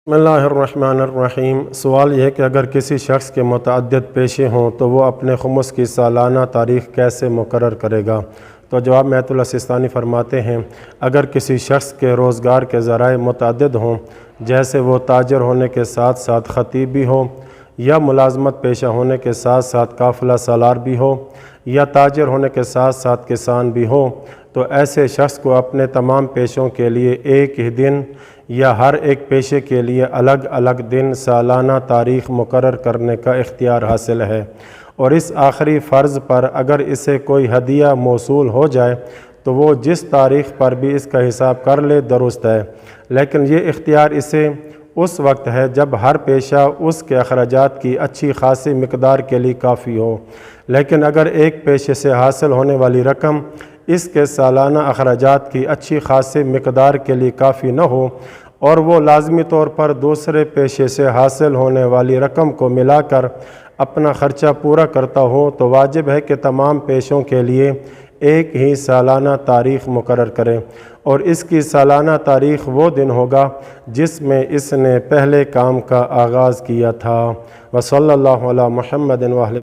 بسم اللہ الرحمن الرحیم۔ سوال یہ ہے کہ اگر کسی شخص کے متعدد پیشے ہوں تو وہ اپنے خمس کی سالانہ تاریخ کیسے مقرر کرے گا؟ تو جواب میں آیت اللہ سستانی فرماتے ہیں، اگر کسی شخص کے روزگار کے ذرائع متعدد ہوں، جیسے وہ تاجر ہونے کے ساتھ ساتھ خطیب بھی ہو، یا ملازمت پیشہ ہونے کے ساتھ ساتھ قافلہ سالار بھی ہو، یا تاجر ہونے کے ساتھ ساتھ کسان بھی ہو، تو ایسے شخص کو اپنے تمام پیشوں کے لیے ایک ہی دن یا ہر ایک پیشے کے لیے الگ الگ دن سالانہ تاریخ مقرر کرنے کا اختیار حاصل ہے، اور اس آخری فرض پر اگر اسے کوئی ہدیہ موصول ہو جائے تو وہ جس تاریخ پر بھی اس کا حساب کر لے درست ہے، لیکن یہ اختیار اسے اس وقت ہے جب ہر پیشہ اس کے اخراجات کی اچھی خاصی مقدار کے لیے کافی ہو، لیکن اگر ایک پیشے سے حاصل ہونے والی رقم اس کے سالانہ اخراجات کی اچھی خاصی مقدار کے لیے کافی نہ ہو اور وہ لازمی طور پر دوسرے پیشے سے حاصل ہونے والی رقم کو ملا کر اپنا خرچہ پورا کرتا ہو، تو واجب ہے کہ تمام پیشوں کے لیے ایک ہی سالانہ تاریخ مقرر کرے، اور اس کی سالانہ تاریخ وہ دن ہوگا جس میں اس نے پہلے کام کا آغاز کیا تھا۔ وصلی اللہ علی محمد وآلہ